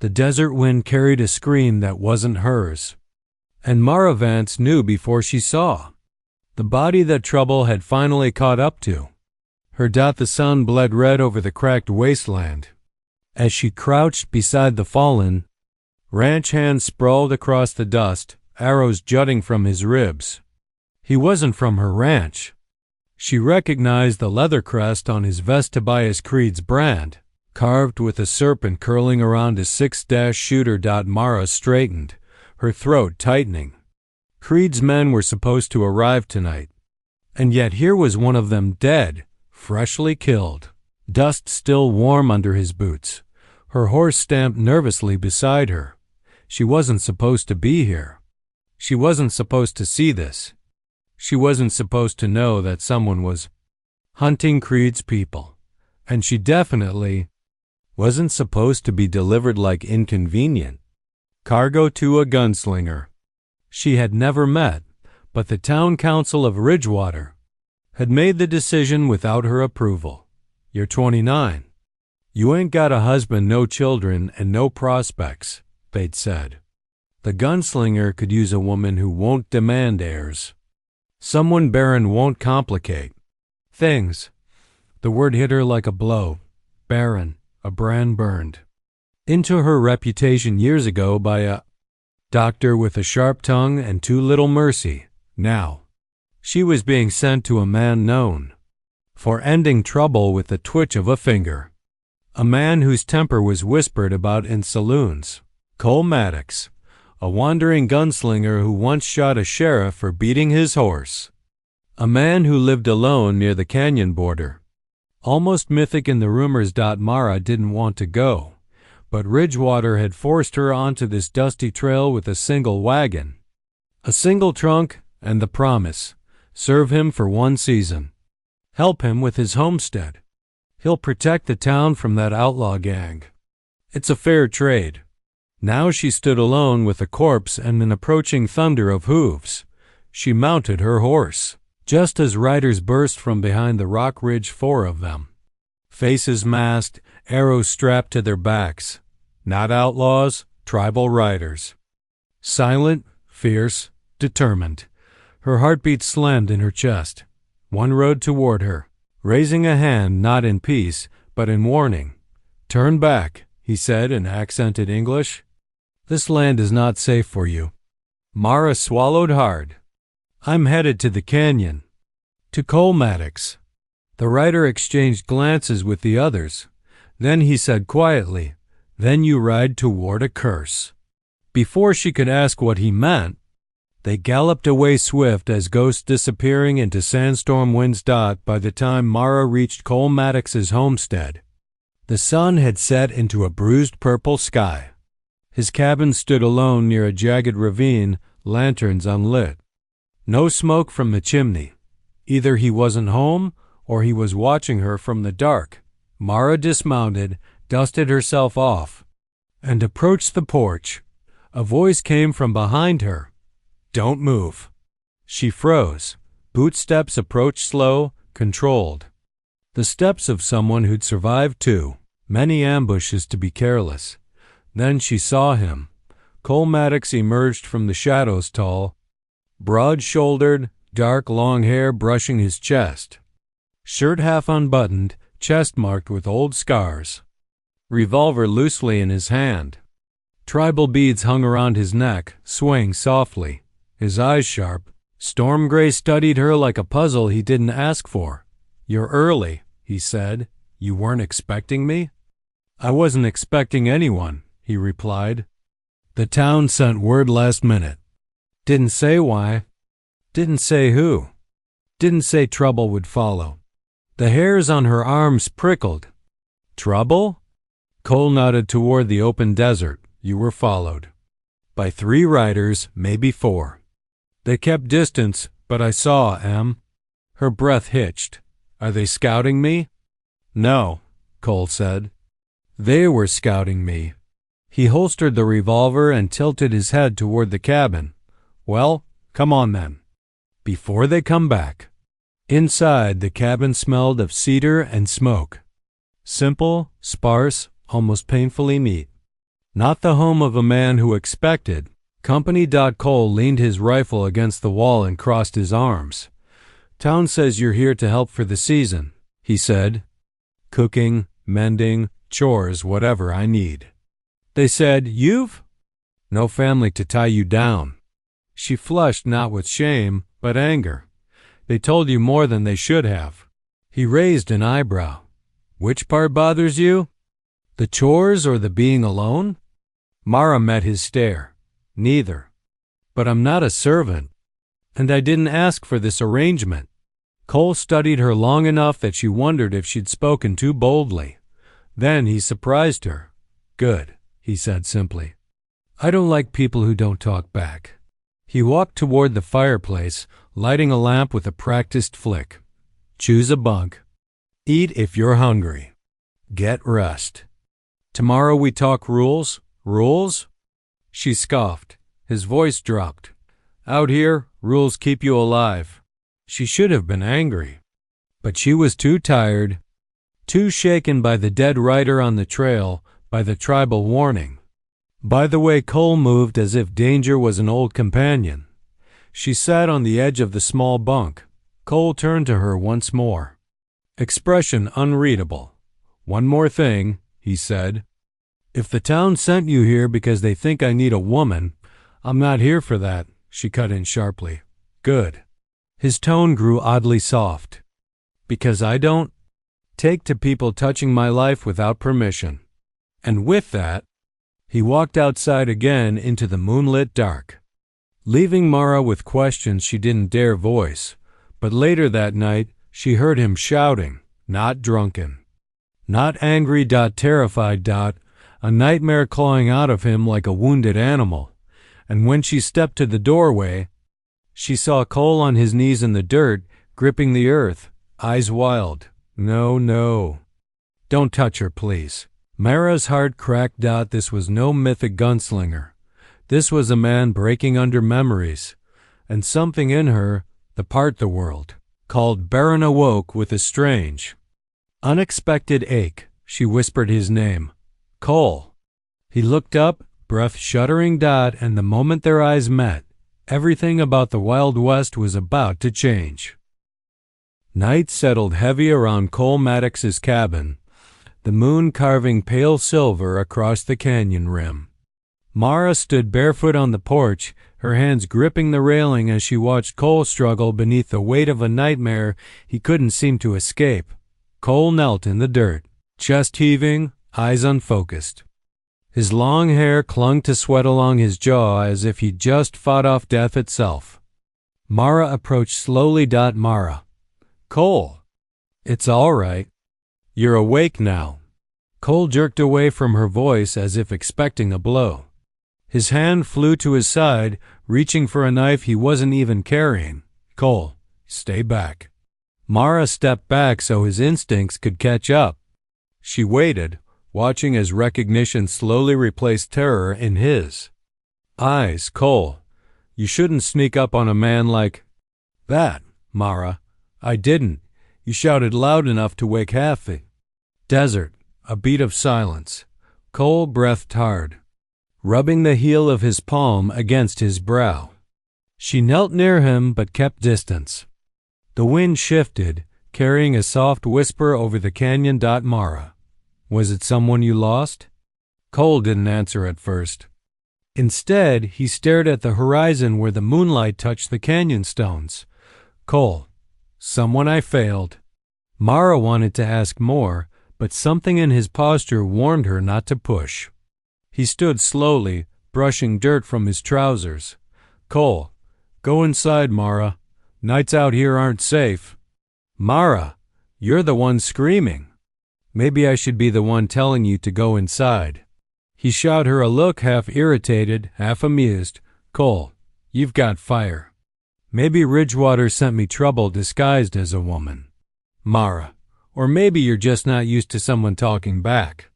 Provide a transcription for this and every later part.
The desert wind carried a scream that wasn't hers. And Mara Vance knew before she saw. The body that trouble had finally caught up to. The sun bled red over the cracked wasteland. As she crouched beside the fallen, ranch hand sprawled across the dust, arrows jutting from his ribs. He wasn't from her ranch. She recognized the leather crest on his vest, Tobias Creed's brand, carved with a serpent curling around his 6-dash shooter. Mara straightened, her throat tightening. Creed's men were supposed to arrive tonight, and yet here was one of them dead, freshly killed, dust still warm under his boots. Her horse stamped nervously beside her. She wasn't supposed to be here. She wasn't supposed to see this. She wasn't supposed to know that someone was hunting Creed's people. And she definitely wasn't supposed to be delivered like inconvenient cargo to a gunslinger she had never met, but the town council of Ridgewater had made the decision without her approval. You're 29. You ain't got a husband, no children, and no prospects, they'd said. The gunslinger could use a woman who won't demand heirs. Someone Barren won't complicate things. The word hit her like a blow. Barren, a brand burned into her reputation years ago by a doctor with a sharp tongue and too little mercy. Now, she was being sent to a man known for ending trouble with the twitch of a finger. A man whose temper was whispered about in saloons. Cole Maddox, a wandering gunslinger who once shot a sheriff for beating his horse. A man who lived alone near the canyon border. Almost mythic in the rumors. Mara didn't want to go, but Ridgewater had forced her onto this dusty trail with a single wagon, a single trunk, and the promise: serve him for 1 season. Help him with his homestead. He'll protect the town from that outlaw gang. It's a fair trade. Now she stood alone with a corpse and an approaching thunder of hooves. She mounted her horse, just as riders burst from behind the rock ridge, 4 of them. Faces masked, arrows strapped to their backs. Not outlaws, tribal riders. Silent, fierce, determined. Her heartbeat slammed in her chest. One rode toward her, raising a hand not in peace, but in warning. "Turn back," he said in accented English. "This land is not safe for you." Mara swallowed hard. "I'm headed to the canyon, to Cole Maddox." The rider exchanged glances with the others. Then he said quietly, "Then you ride toward a curse." Before she could ask what he meant, they galloped away swift as ghosts disappearing into sandstorm winds. By the time Mara reached Cole Maddox's homestead, the sun had set into a bruised purple sky. His cabin stood alone near a jagged ravine, lanterns unlit. No smoke from the chimney. Either he wasn't home or he was watching her from the dark. Mara dismounted, dusted herself off, and approached the porch. A voice came from behind her. "Don't move." She froze. Boot steps approached slow, controlled. The steps of someone who'd survived too many ambushes to be careless. Then she saw him. Cole Maddox emerged from the shadows, tall, broad-shouldered, dark long hair brushing his chest. Shirt half unbuttoned, chest marked with old scars. Revolver loosely in his hand. Tribal beads hung around his neck, swaying softly. His eyes sharp. Storm gray studied her like a puzzle he didn't ask for. "You're early," he said. "You weren't expecting me?" "I wasn't expecting anyone," he replied. "The town sent word last minute. Didn't say why. Didn't say who. Didn't say trouble would follow." The hairs on her arms prickled. "Trouble?" Cole nodded toward the open desert. "You were followed. By 3 riders, maybe 4. They kept distance, but I saw, Em." Her breath hitched. "Are they scouting me?" "No," Cole said. "They were scouting me." He holstered the revolver and tilted his head toward the cabin. "Well, come on then. Before they come back." Inside, the cabin smelled of cedar and smoke. Simple, sparse, almost painfully neat. Not the home of a man who expected. Company. Cole leaned his rifle against the wall and crossed his arms. Town says you're here to help for the season, he said. Cooking, mending, chores, whatever I need. They said, you've no family to tie you down. She flushed, not with shame, but anger. They told you more than they should have. He raised an eyebrow. Which part bothers you? The chores or the being alone? Mara met his stare. Neither. But I'm not a servant. And I didn't ask for this arrangement. Cole studied her long enough that she wondered if she'd spoken too boldly. Then he surprised her. Good, he said simply. I don't like people who don't talk back. He walked toward the fireplace, lighting a lamp with a practiced flick. Choose a bunk. Eat if you're hungry. Get rest. Tomorrow we talk rules? Rules? She scoffed. His voice dropped. Out here, rules keep you alive. She should have been angry. But she was too tired, too shaken by the dead rider on the trail, by the tribal warning. By the way Cole moved as if danger was an old companion. She sat on the edge of the small bunk. Cole turned to her once more. Expression unreadable. One more thing, he said. If the town sent you here because they think I need a woman, I'm not here for that, she cut in sharply. Good. His tone grew oddly soft. Because I don't take to people touching my life without permission. And with that, he walked outside again into the moonlit dark, leaving Mara with questions she didn't dare voice. But later that night, she heard him shouting, not drunken, not angry. Terrified. A nightmare clawing out of him like a wounded animal. And when she stepped to the doorway, she saw Cole on his knees in the dirt, gripping the earth, eyes wild. No, no. Don't touch her, please. Mara's heart cracked. This was no mythic gunslinger. This was a man breaking under memories. And something in her, the part the world called Barren, awoke with a strange, unexpected ache. She whispered his name. Cole. He looked up, breath shuddering. And the moment their eyes met, everything about the Wild West was about to change. Night settled heavy around Cole Maddox's cabin, the moon carving pale silver across the canyon rim. Mara stood barefoot on the porch, her hands gripping the railing as she watched Cole struggle beneath the weight of a nightmare he couldn't seem to escape. Cole knelt in the dirt, chest heaving, eyes unfocused. His long hair clung to sweat along his jaw as if he'd just fought off death itself. Mara approached slowly. Mara. Cole. It's all right. You're awake now. Cole jerked away from her voice as if expecting a blow. His hand flew to his side, reaching for a knife he wasn't even carrying. Cole, stay back. Mara stepped back so his instincts could catch up. She waited, watching as recognition slowly replaced terror in his eyes. Cole, you shouldn't sneak up on a man like that, Mara. I didn't. You shouted loud enough to wake half the desert. A beat of silence. Cole breathed hard, rubbing the heel of his palm against his brow. She knelt near him but kept distance. The wind shifted, carrying a soft whisper over the canyon. Mara. Was it someone you lost? Cole didn't answer at first. Instead, he stared at the horizon where the moonlight touched the canyon stones. Cole. Someone I failed. Mara wanted to ask more, but something in his posture warned her not to push. He stood slowly, brushing dirt from his trousers. Cole. Go inside, Mara. Nights out here aren't safe. Mara. You're the one screaming. Maybe I should be the one telling you to go inside. He shot her a look half irritated, half amused. Cole, you've got fire. Maybe Ridgewater sent me trouble disguised as a woman. Mara, or maybe you're just not used to someone talking back.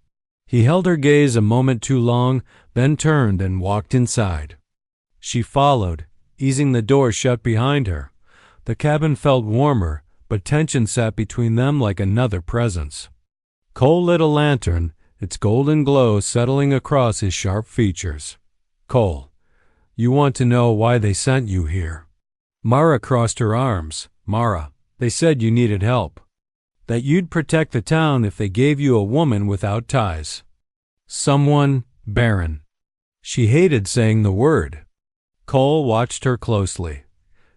He held her gaze a moment too long, then turned and walked inside. She followed, easing the door shut behind her. The cabin felt warmer, but tension sat between them like another presence. Cole lit a lantern, its golden glow settling across his sharp features. Cole, you want to know why they sent you here? Mara crossed her arms. Mara, they said you needed help. That you'd protect the town if they gave you a woman without ties. Someone, Barren. She hated saying the word. Cole watched her closely.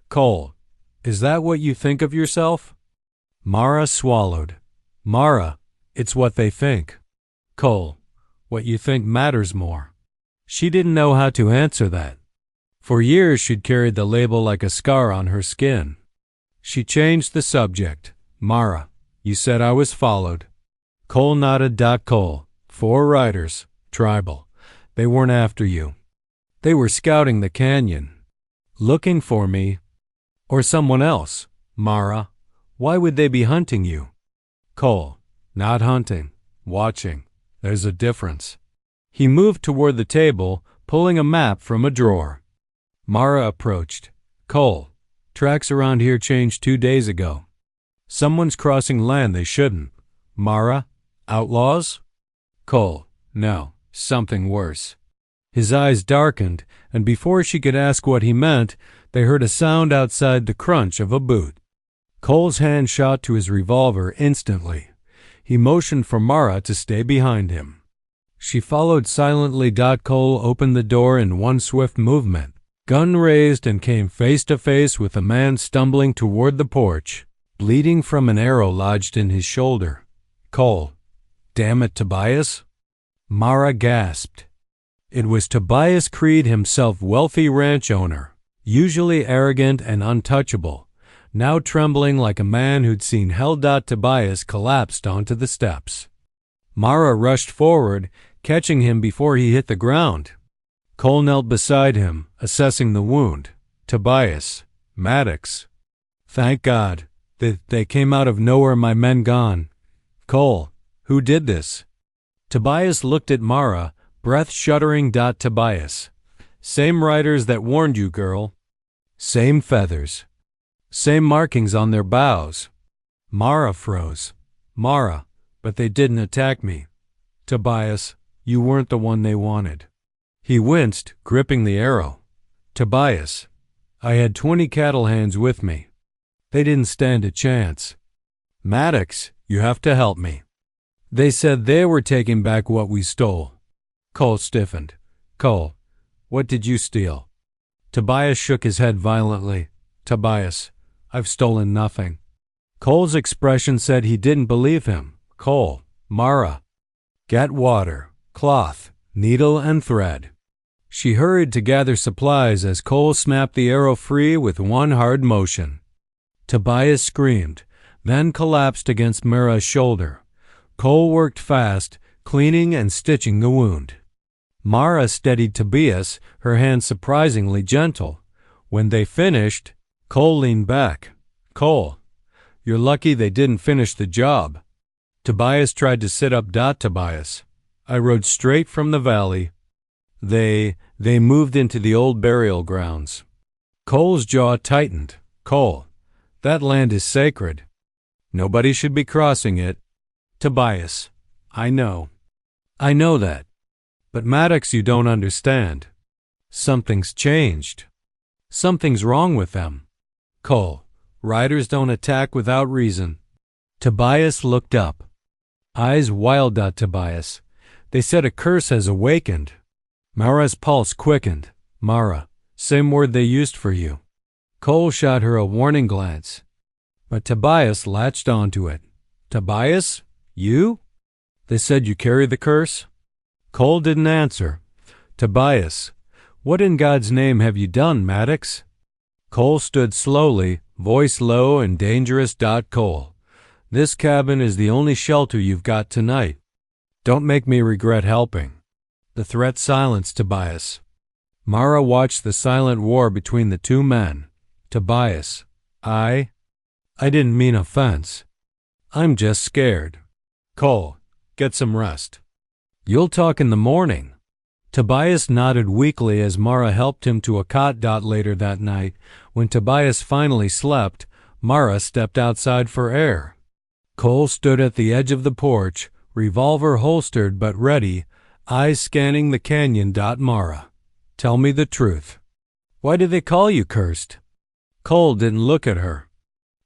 Cole, is that what you think of yourself? Mara swallowed. Mara, it's what they think. Cole, what you think matters more. She didn't know how to answer that. For years she'd carried the label like a scar on her skin. She changed the subject. Mara, you said I was followed. Cole nodded. Cole, 4 riders, tribal. They weren't after you. They were scouting the canyon. Looking for me. Or someone else. Mara, why would they be hunting you? Cole, not hunting. Watching. There's a difference. He moved toward the table, pulling a map from a drawer. Mara approached. Cole, tracks around here changed 2 days ago. Someone's crossing land they shouldn't. Mara, outlaws? Cole, no, something worse. His eyes darkened, and before she could ask what he meant, they heard a sound outside, the crunch of a boot. Cole's hand shot to his revolver instantly. He motioned for Mara to stay behind him. She followed silently. Cole opened the door in one swift movement, gun raised, and came face to face with a man stumbling toward the porch, bleeding from an arrow lodged in his shoulder. Cole, damn it, Tobias? Mara gasped. It was Tobias Creed himself, wealthy ranch owner, usually arrogant and untouchable, now trembling like a man who'd seen hell. Tobias collapsed onto the steps. Mara rushed forward, catching him before he hit the ground. Cole knelt beside him, assessing the wound. Tobias, Maddox. Thank God. They came out of nowhere, my men gone. Cole, who did this? Tobias looked at Mara, breath shuddering. Tobias, same riders that warned you, girl. Same feathers. Same markings on their bows. Mara froze. Mara, but they didn't attack me. Tobias, you weren't the one they wanted. He winced, gripping the arrow. Tobias, I had 20 cattle hands with me. They didn't stand a chance. Maddox, you have to help me. They said they were taking back what we stole. Cole stiffened. Cole, what did you steal? Tobias shook his head violently. Tobias, I've stolen nothing. Cole's expression said he didn't believe him. Cole, Mara. Get water, cloth, needle, and thread. She hurried to gather supplies as Cole snapped the arrow free with one hard motion. Tobias screamed, then collapsed against Mara's shoulder. Cole worked fast, cleaning and stitching the wound. Mara steadied Tobias, her hand surprisingly gentle. When they finished, Cole leaned back. Cole, you're lucky they didn't finish the job. Tobias tried to sit up. Tobias, I rode straight from the valley. They moved into the old burial grounds. Cole's jaw tightened. Cole, that land is sacred. Nobody should be crossing it. Tobias, I know that. But Maddox, you don't understand. Something's changed. Something's wrong with them. Cole, riders don't attack without reason. Tobias looked up. Eyes wild. Tobias, they said a curse has awakened. Mara's pulse quickened. Mara, same word they used for you. Cole shot her a warning glance. But Tobias latched onto it. Tobias, you? They said you carry the curse? Cole didn't answer. Tobias, what in God's name have you done, Maddox? Cole stood slowly, voice low and dangerous. Cole, this cabin is the only shelter you've got tonight. Don't make me regret helping. The threat silenced Tobias. Mara watched the silent war between the two men. Tobias, I didn't mean offense. I'm just scared. Cole, get some rest. You'll talk in the morning. Tobias nodded weakly as Mara helped him to a cot. Later that night, when Tobias finally slept, Mara stepped outside for air. Cole stood at the edge of the porch, revolver holstered but ready, eyes scanning the canyon. Mara, tell me the truth. Why do they call you cursed? Cole didn't look at her.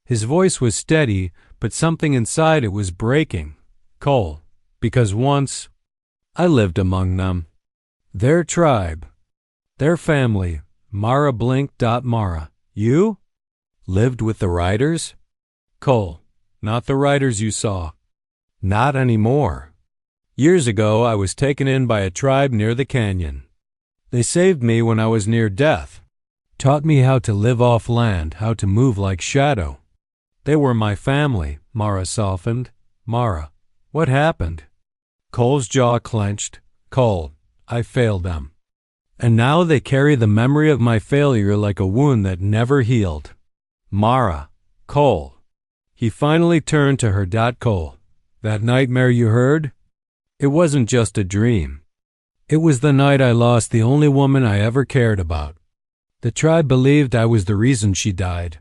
His voice was steady, but something inside it was breaking. Cole, because once I lived among them. Their tribe. Their family. Mara blinked. Mara, you? Lived with the riders? Cole, not the riders you saw. Not anymore. Years ago, I was taken in by a tribe near the canyon. They saved me when I was near death. Taught me how to live off land, how to move like shadow. They were my family. Mara softened. Mara, what happened? Cole's jaw clenched. Cole, I failed them. And now they carry the memory of my failure like a wound that never healed. Mara, Cole. He finally turned to her. Cole, that nightmare you heard? It wasn't just a dream. It was the night I lost the only woman I ever cared about. The tribe believed I was the reason she died.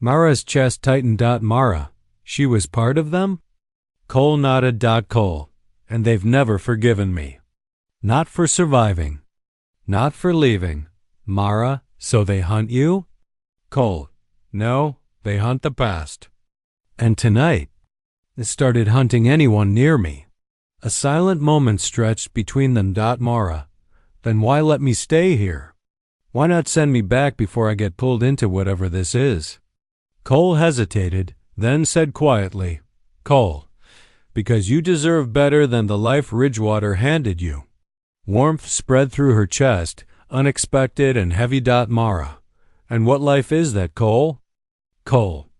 Mara's chest tightened. Mara, she was part of them? Cole nodded. Cole, and they've never forgiven me. Not for surviving. Not for leaving. Mara, so they hunt you? Cole, no, they hunt the past. And tonight, they started hunting anyone near me. A silent moment stretched between them. Mara, then why let me stay here? Why not send me back before I get pulled into whatever this is? Cole hesitated, then said quietly, Cole, because you deserve better than the life Ridgewater handed you. Warmth spread through her chest, unexpected and heavy. Mara, and what life is that, Cole? Cole,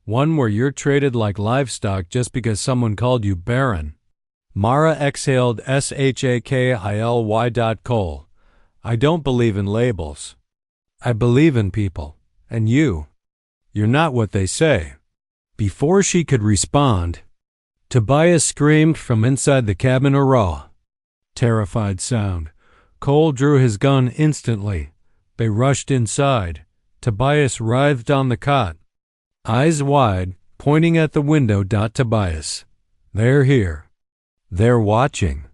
one where you're traded like livestock just because someone called you Barren. Mara exhaled. Shakily. Cole, I don't believe in labels. I believe in people. And you're not what they say. Before she could respond, Tobias screamed from inside the cabin. A raw, terrified sound. Cole drew his gun instantly. They rushed inside. Tobias writhed on the cot, eyes wide, pointing at the window. Tobias, they're here. They're watching.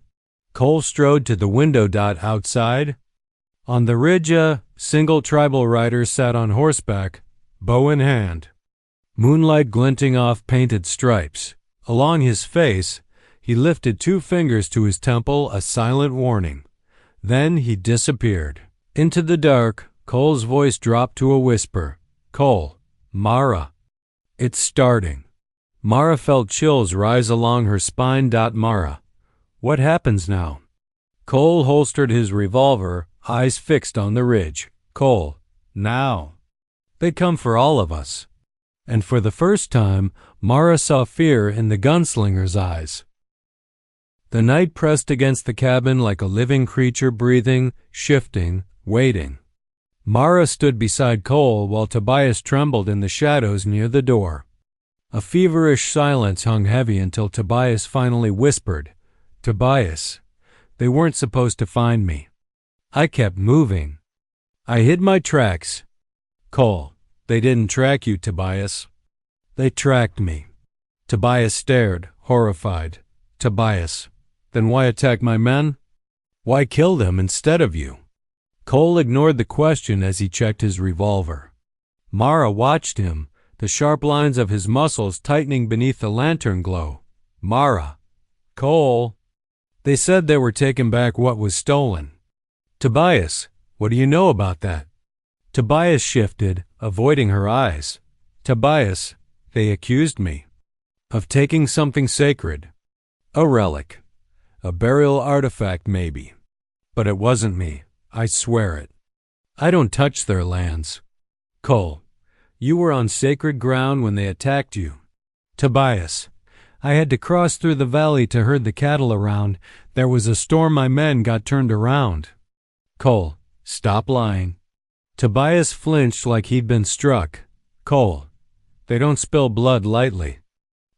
Cole strode to the window. Outside, on the ridge, a single tribal rider sat on horseback, bow in hand. Moonlight glinting off painted stripes. Along his face, he lifted 2 fingers to his temple, a silent warning. Then he disappeared. Into the dark, Cole's voice dropped to a whisper. Cole, Mara. It's starting. Mara felt chills rise along her spine. Mara, what happens now? Cole holstered his revolver, eyes fixed on the ridge. Cole, now. They come for all of us. And for the first time, Mara saw fear in the gunslinger's eyes. The night pressed against the cabin like a living creature, breathing, shifting, waiting. Mara stood beside Cole while Tobias trembled in the shadows near the door. A feverish silence hung heavy until Tobias finally whispered, Tobias, they weren't supposed to find me. I kept moving. I hid my tracks. Cole, they didn't track you, Tobias. They tracked me. Tobias stared, horrified. Tobias, then why attack my men? Why kill them instead of you? Cole ignored the question as he checked his revolver. Mara watched him, the sharp lines of his muscles tightening beneath the lantern glow. Mara. Cole. They said they were taking back what was stolen. Tobias, what do you know about that? Tobias shifted, avoiding her eyes. Tobias, they accused me of taking something sacred. A relic. A burial artifact, maybe. But it wasn't me. I swear it. I don't touch their lands. Cole, you were on sacred ground when they attacked you. Tobias, I had to cross through the valley to herd the cattle around. There was a storm, my men got turned around. Cole, stop lying. Tobias flinched like he'd been struck. Cole, they don't spill blood lightly.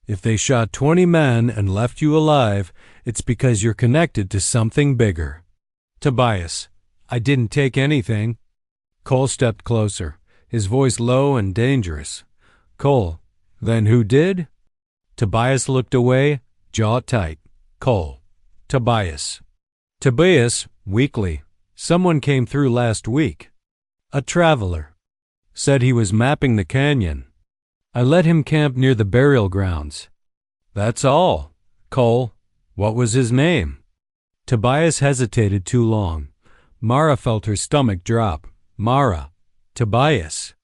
If they shot 20 men and left you alive, it's because you're connected to something bigger. Tobias, I didn't take anything. Cole stepped closer, his voice low and dangerous. Cole, then who did? Tobias looked away, jaw tight. Cole. Tobias. Tobias, weakly. Someone came through last week. A traveler. Said he was mapping the canyon. I let him camp near the burial grounds. That's all. Cole. What was his name? Tobias hesitated too long. Mara felt her stomach drop. Mara. Tobias.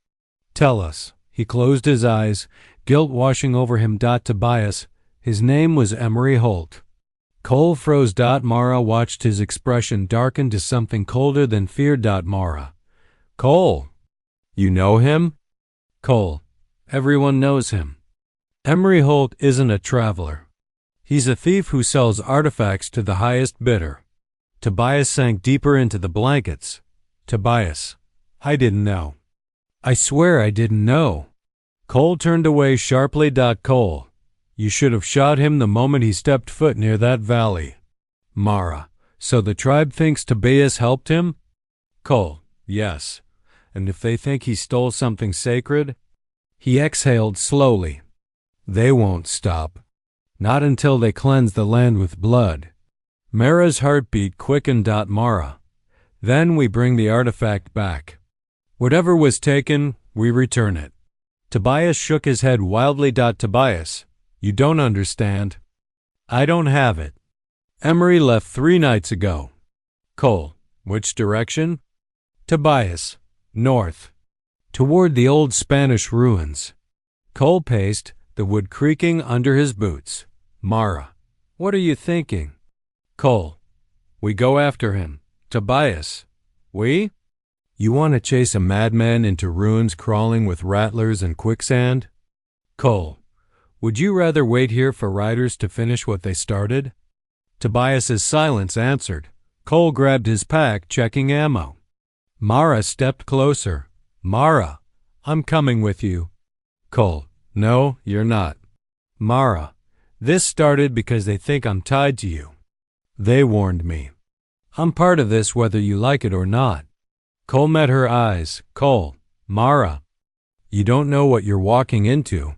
Tell us. He closed his eyes, guilt washing over him. Tobias. His name was Emery Holt. Cole froze. Mara watched his expression darken to something colder than fear. Mara. Cole. You know him? Cole. Everyone knows him. Emery Holt isn't a traveler. He's a thief who sells artifacts to the highest bidder. Tobias sank deeper into the blankets. Tobias. I didn't know. I swear I didn't know. Cole turned away sharply. Cole. You should have shot him the moment he stepped foot near that valley. Mara. So the tribe thinks Tobias helped him? Cole. Yes. And if they think he stole something sacred? He exhaled slowly. They won't stop. Not until they cleanse the land with blood. Mara's heartbeat quickened. Mara. Then we bring the artifact back. Whatever was taken, we return it. Tobias shook his head wildly. Tobias. You don't understand. I don't have it. Emery left 3 nights ago. Cole. Which direction? Tobias. North. Toward the old Spanish ruins. Cole paced, the wood creaking under his boots. Mara. What are you thinking? Cole. We go after him. Tobias. We? You want to chase a madman into ruins crawling with rattlers and quicksand? Cole. Would you rather wait here for riders to finish what they started? Tobias's silence answered. Cole grabbed his pack, checking ammo. Mara stepped closer. Mara. I'm coming with you. Cole. No, you're not. Mara. This started because they think I'm tied to you. They warned me. I'm part of this whether you like it or not. Cole met her eyes. Cole. Mara. You don't know what you're walking into.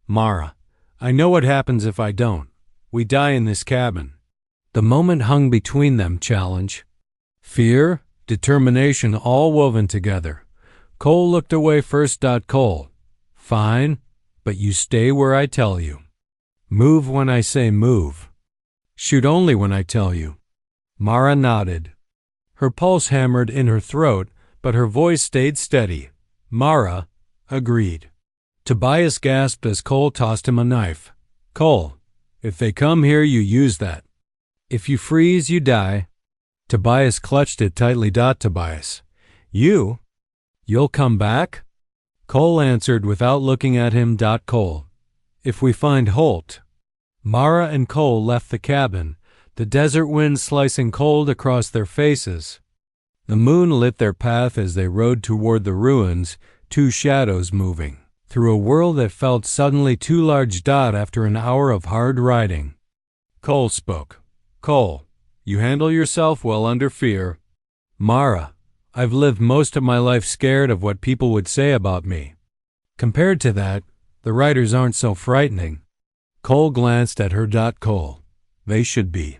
Mara. I know what happens if I don't. We die in this cabin. The moment hung between them. Challenge. Fear, determination all woven together. Cole looked away first. Cole. Fine, but you stay where I tell you. Move when I say move. Shoot only when I tell you. Mara nodded. Her pulse hammered in her throat, but her voice stayed steady. Mara agreed. Tobias gasped as Cole tossed him a knife. Cole, if they come here, you use that. If you freeze, you die. Tobias clutched it tightly. Tobias. You'll come back? Cole answered without looking at him. Cole. If we find Holt. Mara and Cole left the cabin, the desert wind slicing cold across their faces. The moon lit their path as they rode toward the ruins, 2 shadows moving through a world that felt suddenly too large. After an hour of hard riding, Cole spoke. Cole, you handle yourself well under fear. Mara, I've lived most of my life scared of what people would say about me. Compared to that, the riders aren't so frightening. Cole glanced at her. Cole, they should be.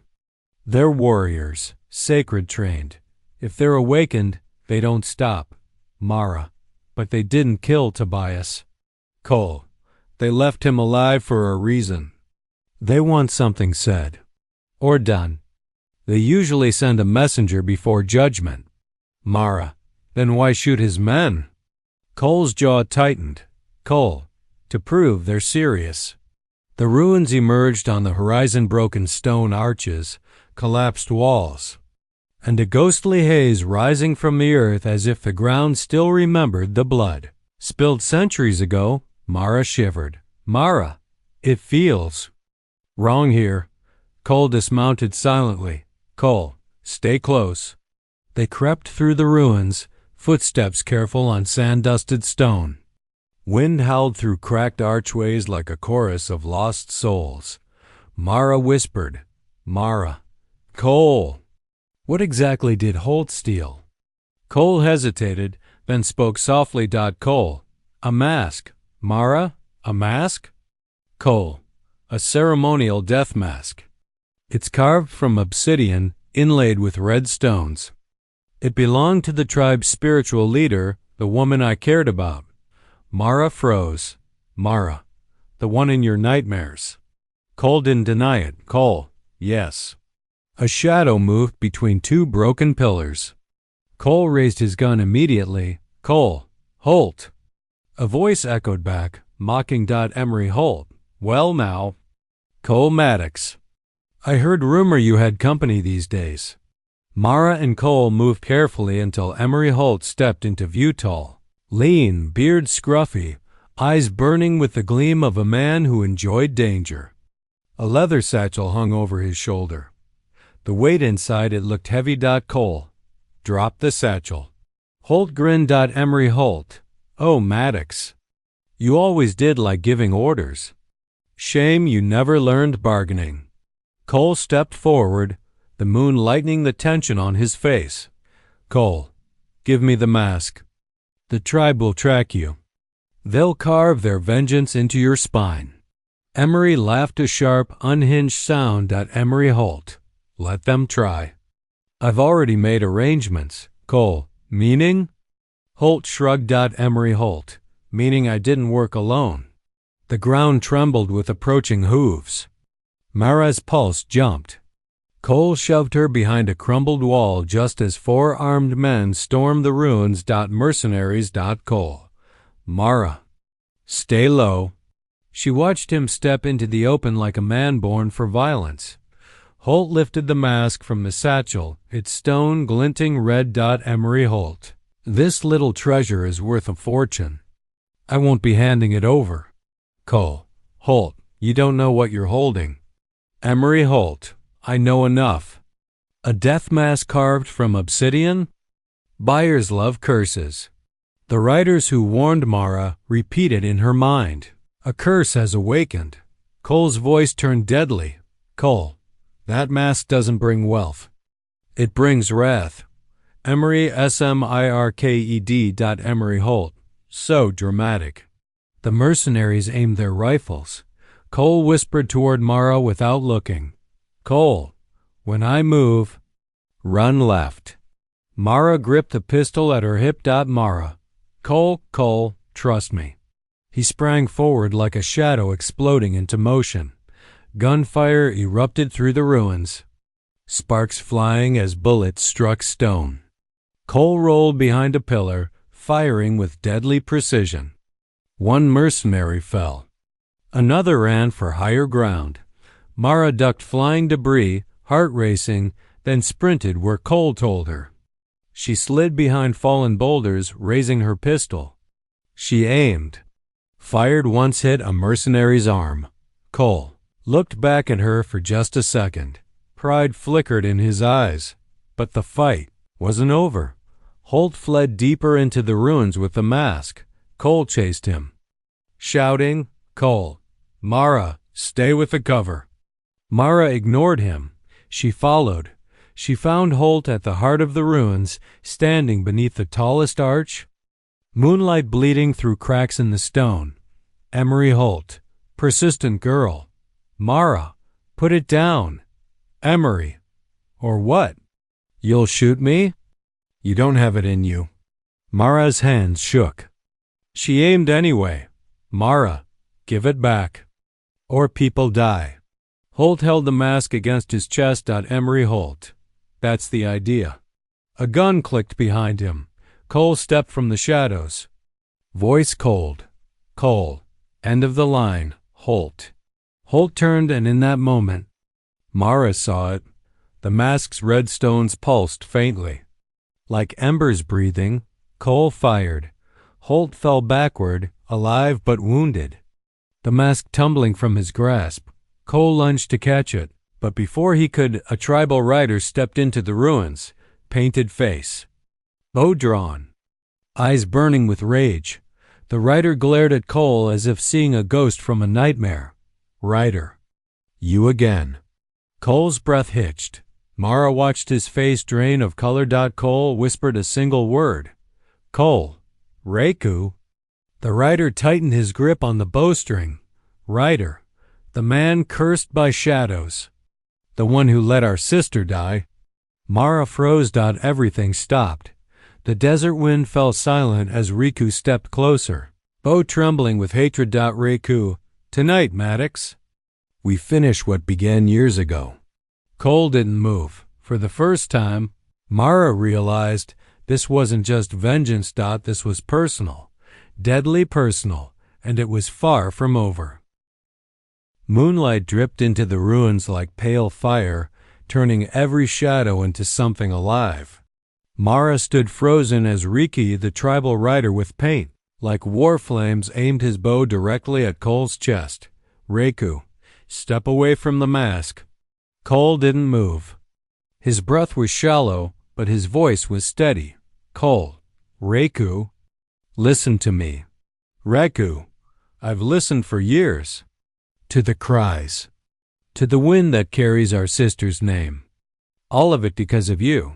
They're warriors, sacred trained. If they're awakened, they don't stop. Mara, but they didn't kill Tobias. Cole, they left him alive for a reason. They want something said. Or done. They usually send a messenger before judgment. Mara, then why shoot his men? Cole's jaw tightened. Cole, to prove they're serious. The ruins emerged on the horizon, broken stone arches, collapsed walls, and a ghostly haze rising from the earth as if the ground still remembered the blood spilled centuries ago. Mara shivered. Mara, it feels wrong here. Cole dismounted silently. Cole, stay close. They crept through the ruins, footsteps careful on sand-dusted stone. Wind howled through cracked archways like a chorus of lost souls. Mara whispered. Mara. Cole. What exactly did Holt steal? Cole hesitated, then spoke softly. Cole. A mask. Mara, a mask? Cole. A ceremonial death mask. It's carved from obsidian, inlaid with red stones. It belonged to the tribe's spiritual leader, the woman I cared about. Mara froze. Mara, the one in your nightmares. Cole didn't deny it. Cole, yes. A shadow moved between two broken pillars. Cole raised his gun immediately. Cole, Holt. A voice echoed back, mocking. Emery Holt. Well now. Cole Maddox. I heard rumor you had company these days. Mara and Cole moved carefully until Emery Holt stepped into view. Tall, lean, beard scruffy, eyes burning with the gleam of a man who enjoyed danger. A leather satchel hung over his shoulder. The weight inside it looked heavy. Cole dropped the satchel. Holt grinned. Emery Holt. Oh, Maddox. You always did like giving orders. Shame you never learned bargaining. Cole stepped forward, the moon lightening the tension on his face. Cole, give me the mask. The tribe will track you. They'll carve their vengeance into your spine. Emery laughed a sharp, unhinged sound. Emery Holt. Let them try. I've already made arrangements. Cole, meaning? Holt shrugged. Emery Holt. Meaning I didn't work alone. The ground trembled with approaching hooves. Mara's pulse jumped. Cole shoved her behind a crumbled wall just as four armed men stormed the ruins. Mercenaries. Cole. Mara. Stay low. She watched him step into the open like a man born for violence. Holt lifted the mask from the satchel, its stone glinting red. Emery Holt. This little treasure is worth a fortune. I won't be handing it over. Cole. Holt, you don't know what you're holding. Emery Holt. I know enough. A death mask carved from obsidian? Buyers love curses. The writers who warned Mara repeated in her mind. A curse has awakened. Cole's voice turned deadly. Cole, that mask doesn't bring wealth. It brings wrath. Emery Smirked. Emery Holt. So dramatic. The mercenaries aimed their rifles. Cole whispered toward Mara without looking. Cole, when I move, run left. Mara gripped the pistol at her hip. Mara. Cole, trust me. He sprang forward like a shadow exploding into motion. Gunfire erupted through the ruins, sparks flying as bullets struck stone. Cole rolled behind a pillar, firing with deadly precision. One mercenary fell. Another ran for higher ground. Mara ducked flying debris, heart racing, then sprinted where Cole told her. She slid behind fallen boulders, raising her pistol. She aimed. Fired once, hit a mercenary's arm. Cole looked back at her for just a second. Pride flickered in his eyes. But the fight wasn't over. Holt fled deeper into the ruins with the mask. Cole chased him, shouting, Cole, Mara, stay with the cover. Mara ignored him. She followed. She found Holt at the heart of the ruins, standing beneath the tallest arch, moonlight bleeding through cracks in the stone. Emery Holt, persistent girl. Mara, put it down. Emery, or what? You'll shoot me? You don't have it in you. Mara's hands shook. She aimed anyway. Mara, give it back, or people die. Holt held the mask against his chest. Emery Holt. That's the idea. A gun clicked behind him. Cole stepped from the shadows. Voice cold. Cole. End of the line. Holt. Holt turned, and in that moment, Mara saw it. The mask's red stones pulsed faintly. Like embers breathing, Cole fired. Holt fell backward, alive but wounded. The mask tumbling from his grasp. Cole lunged to catch it, but before he could, a tribal rider stepped into the ruins, painted face, bow drawn, eyes burning with rage. The rider glared at Cole as if seeing a ghost from a nightmare. Rider, you again. Cole's breath hitched. Mara watched his face drain of color. Cole whispered a single word. Cole. Reiku. The rider tightened his grip on the bowstring. Rider. The man cursed by shadows. The one who let our sister die. Mara froze. Everything stopped. The desert wind fell silent as Riku stepped closer, bow trembling with hatred. Riku, tonight, Maddox. We finish what began years ago. Cole didn't move. For the first time, Mara realized this wasn't just vengeance. This was personal, deadly personal, and it was far from over. Moonlight dripped into the ruins like pale fire, turning every shadow into something alive. Mara stood frozen as Riki, the tribal rider with paint, like war flames, aimed his bow directly at Cole's chest. Riku, step away from the mask. Cole didn't move. His breath was shallow, but his voice was steady. Cole, Riku, listen to me. Riku, I've listened for years. To the cries. To the wind that carries our sister's name. All of it because of you.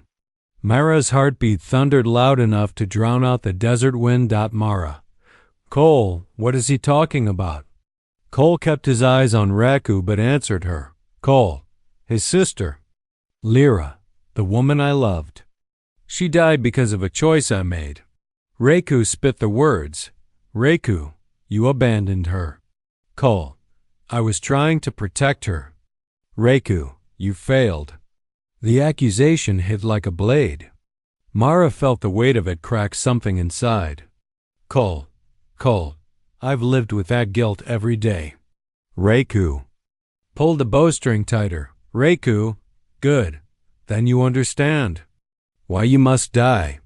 Mara's heartbeat thundered loud enough to drown out the desert wind. Mara. Cole, what is he talking about? Cole kept his eyes on Riku but answered her. Cole, his sister. Lyra, the woman I loved. She died because of a choice I made. Riku spit the words. Riku, you abandoned her. Cole, I was trying to protect her. Riku, you failed. The accusation hit like a blade. Mara felt the weight of it crack something inside. Cole, I've lived with that guilt every day. Riku, pull the bowstring tighter. Riku, good. Then you understand why you must die.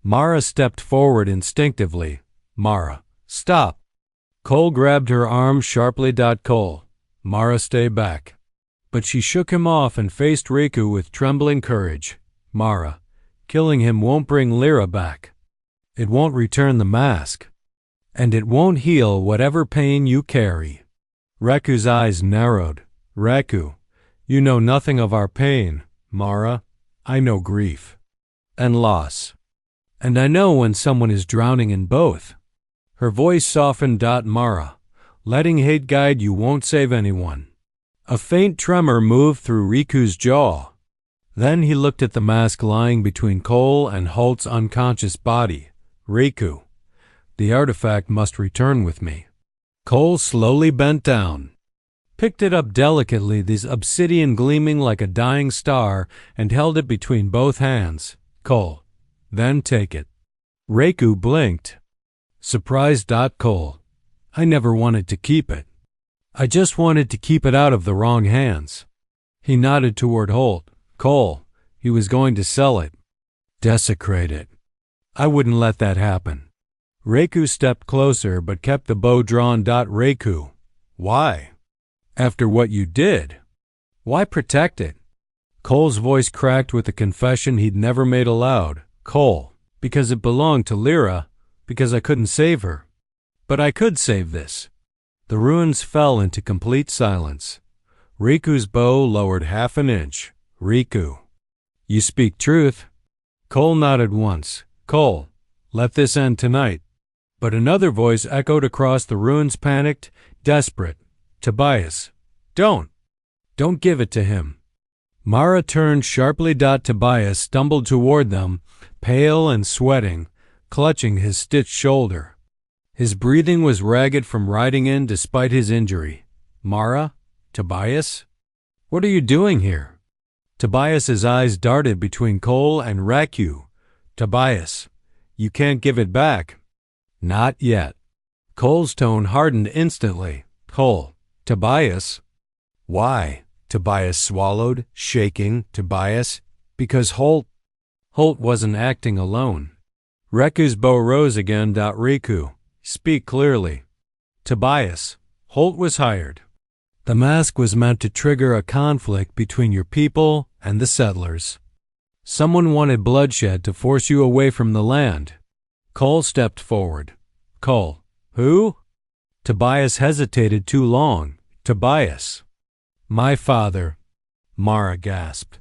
Mara stepped forward instinctively. Mara, stop. Cole grabbed her arm sharply. Cole, Mara, stay back. But she shook him off and faced Riku with trembling courage. Mara, killing him won't bring Lyra back. It won't return the mask. And it won't heal whatever pain you carry. Riku's eyes narrowed. Riku, you know nothing of our pain, Mara. I know grief. And loss. And I know when someone is drowning in both. Her voice softened. Mara, letting hate guide you won't save anyone. A faint tremor moved through Riku's jaw. Then he looked at the mask lying between Cole and Holt's unconscious body. Riku, the artifact must return with me. Cole slowly bent down, picked it up delicately, this obsidian gleaming like a dying star, and held it between both hands. Cole, then take it. Riku blinked. Surprised. Cole, I never wanted to keep it. I just wanted to keep it out of the wrong hands. He nodded toward Holt. Cole, he was going to sell it. Desecrate it. I wouldn't let that happen. Riku stepped closer but kept the bow drawn. Riku, why? After what you did. Why protect it? Cole's voice cracked with a confession he'd never made aloud. Cole, because it belonged to Lyra, because I couldn't save her. But I could save this. The ruins fell into complete silence. Riku's bow lowered half an inch. Riku, you speak truth. Cole nodded once. Cole, let this end tonight. But another voice echoed across the ruins, panicked, desperate. Tobias, don't give it to him. Mara turned sharply. Tobias stumbled toward them, pale and sweating, clutching his stitched shoulder. His breathing was ragged from riding in despite his injury. Mara? Tobias? What are you doing here? Tobias's eyes darted between Cole and Riku. Tobias, you can't give it back. Not yet. Cole's tone hardened instantly. Cole, Tobias? Why? Tobias swallowed, shaking. Tobias? Because Holt wasn't acting alone. Riku's bow rose again. Riku, speak clearly. Tobias, Holt was hired. The mask was meant to trigger a conflict between your people and the settlers. Someone wanted bloodshed to force you away from the land. Cole stepped forward. Cole, who? Tobias hesitated too long. Tobias. My father. Mara gasped.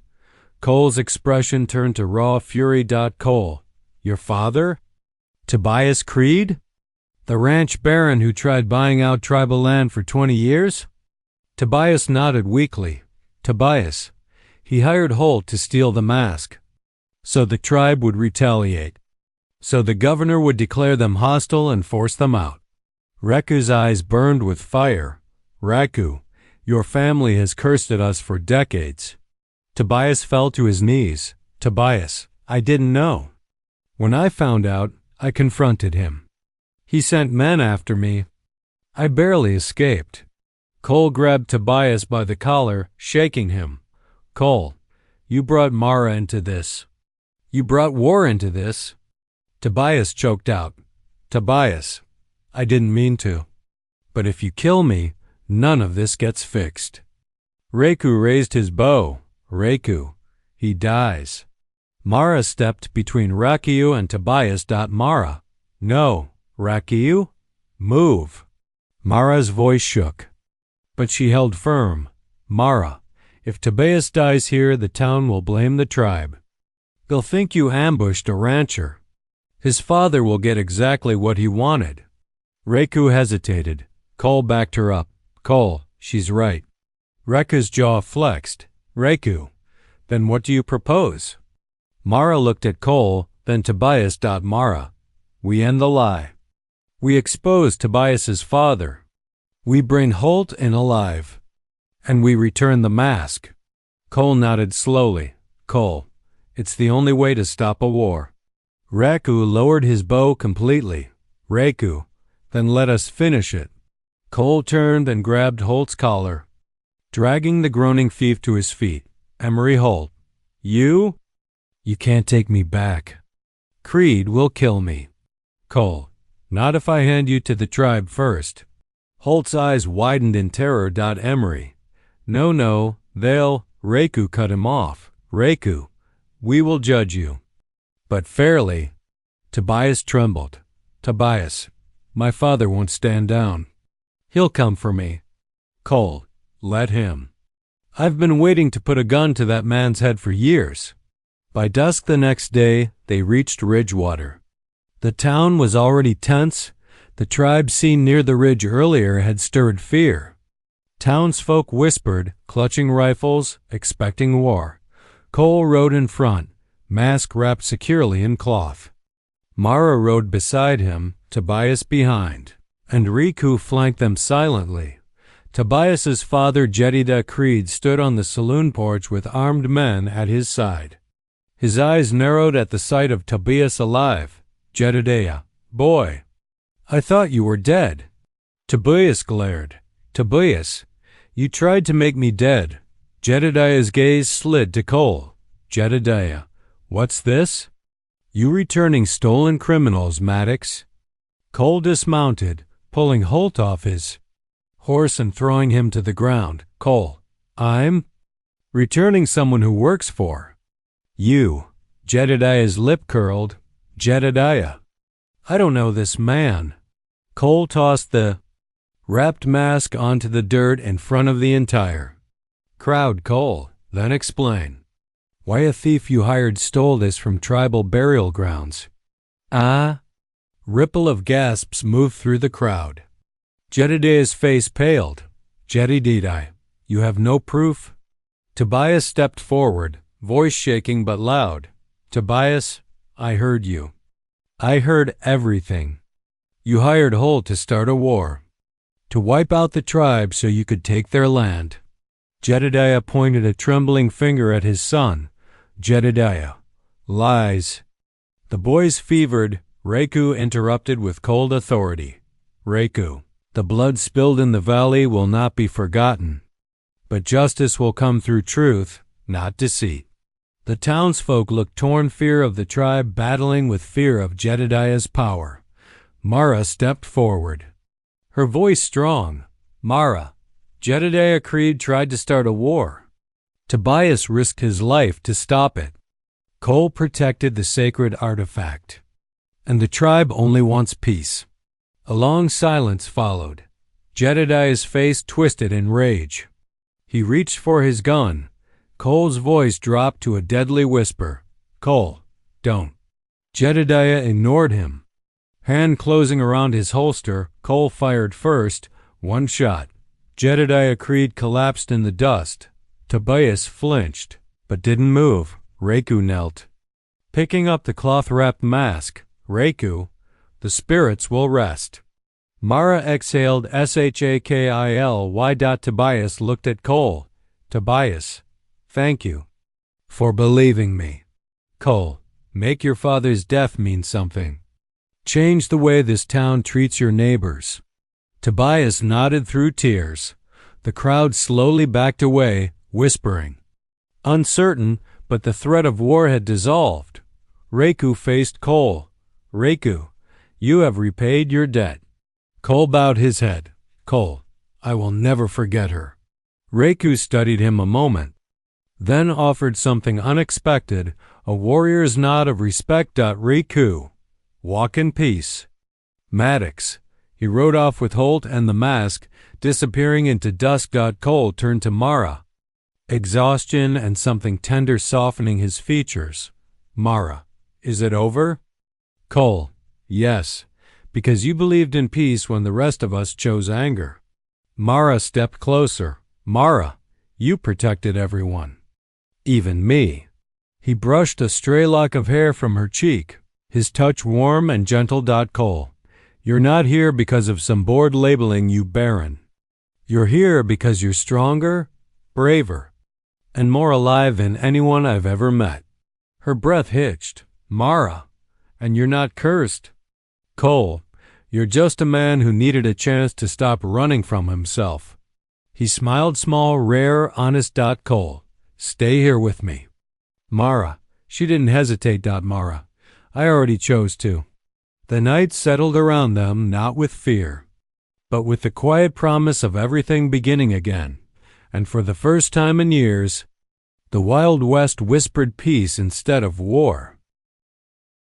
Cole's expression turned to raw fury. Cole, your father? Tobias Creed? The ranch baron who tried buying out tribal land for 20 years? Tobias nodded weakly. Tobias, He hired Holt to steal the mask, so the tribe would retaliate, so the governor would declare them hostile and force them out. Reku's eyes burned with fire. Reku, your family has cursed at us for decades. Tobias fell to his knees. Tobias, I didn't know. When I found out, I confronted him. He sent men after me. I barely escaped. Cole grabbed Tobias by the collar, shaking him. Cole, you brought Mara into this. You brought war into this. Tobias choked out. Tobias, I didn't mean to. But if you kill me, none of this gets fixed. Reku raised his bow. Reku, he dies. Mara stepped between Rakiu and Tobias. Mara, no, Rakiu, move. Mara's voice shook, but she held firm. Mara, if Tobias dies here, the town will blame the tribe. They'll think you ambushed a rancher. His father will get exactly what he wanted. Reku hesitated. Cole backed her up. Cole, she's right. Reku's jaw flexed. Reku, then what do you propose? Mara looked at Cole, then Tobias. Mara, we end the lie. We expose Tobias's father. We bring Holt in alive. And we return the mask. Cole nodded slowly. Cole, it's the only way to stop a war. Reku lowered his bow completely. Reku, then let us finish it. Cole turned and grabbed Holt's collar, dragging the groaning thief to his feet. Emery Holt, you can't take me back. Creed will kill me. Cole, not if I hand you to the tribe first. Holt's eyes widened in terror. Emery, no, they'll. Reku cut him off. Reku, we will judge you, but fairly. Tobias trembled. Tobias, my father won't stand down. He'll come for me. Cole, let him. I've been waiting to put a gun to that man's head for years. By dusk the next day, they reached Ridgewater. The town was already tense. The tribe seen near the ridge earlier had stirred fear. Townsfolk whispered, clutching rifles, expecting war. Cole rode in front, mask wrapped securely in cloth. Mara rode beside him, Tobias behind, and Reku flanked them silently. Tobias's father, Tobias Creed, stood on the saloon porch with armed men at his side. His eyes narrowed at the sight of Tobias alive. Jedediah, boy, I thought you were dead. Tobias glared. Tobias, you tried to make me dead. Jedediah's gaze slid to Cole. Jedediah, what's this? You returning stolen criminals, Maddox. Cole dismounted, pulling Holt off his horse and throwing him to the ground. Cole, I'm returning someone who works for you. Jedediah's lip curled. Jedediah, I don't know this man. Cole tossed the wrapped mask onto the dirt in front of the entire crowd. Cole, then explain. Why a thief you hired stole this from tribal burial grounds. Ah? Ripple of gasps moved through the crowd. Jedediah's face paled. Jedediah, you have no proof? Tobias stepped forward, voice shaking but loud. Tobias, I heard you. I heard everything. You hired Holt to start a war, to wipe out the tribe so you could take their land. Jedediah pointed a trembling finger at his son. Jedediah, lies. The boys fevered. Reku interrupted with cold authority. Reku, the blood spilled in the valley will not be forgotten, but justice will come through truth, not deceit. The townsfolk looked torn, fear of the tribe battling with fear of Jedediah's power. Mara stepped forward, her voice strong. Mara, Jedediah Creed tried to start a war. Tobias risked his life to stop it. Cole protected the sacred artifact, and the tribe only wants peace. A long silence followed. Jedediah's face twisted in rage. He reached for his gun. Cole's voice dropped to a deadly whisper. Cole, don't. Jedediah ignored him. Hand closing around his holster, Cole fired first. One shot. Jedediah Creed collapsed in the dust. Tobias flinched. but didn't move. Reiku knelt. Picking up the cloth-wrapped mask, Reiku, the spirits will rest. Mara exhaled shakil. Tobias looked at Cole. Tobias, thank you for believing me. Cole, make your father's death mean something. Change the way this town treats your neighbors. Tobias nodded through tears. The crowd slowly backed away, whispering. Uncertain, but the threat of war had dissolved. Reiku faced Cole. Reiku, you have repaid your debt. Cole bowed his head. Cole, I will never forget her. Reiku studied him a moment, then offered something unexpected, a warrior's nod of respect. Reiku, walk in peace. Maddox. He rode off with Holt and the mask, disappearing into dusk. Cole turned to Mara, exhaustion and something tender softening his features. Mara, is it over? Cole, yes, because you believed in peace when the rest of us chose anger. Mara stepped closer. Mara, you protected everyone. Even me. He brushed a stray lock of hair from her cheek, his touch warm and gentle. Cole, you're not here because of some board labeling you Barren. You're here because you're stronger, braver, and more alive than anyone I've ever met. Her breath hitched. Mara, and you're not cursed. Cole, you're just a man who needed a chance to stop running from himself. He smiled small, rare, honest. Cole, stay here with me. Mara, she didn't hesitate. Mara, I already chose to. The night settled around them, not with fear, but with the quiet promise of everything beginning again. And for the first time in years, the Wild West whispered peace instead of war.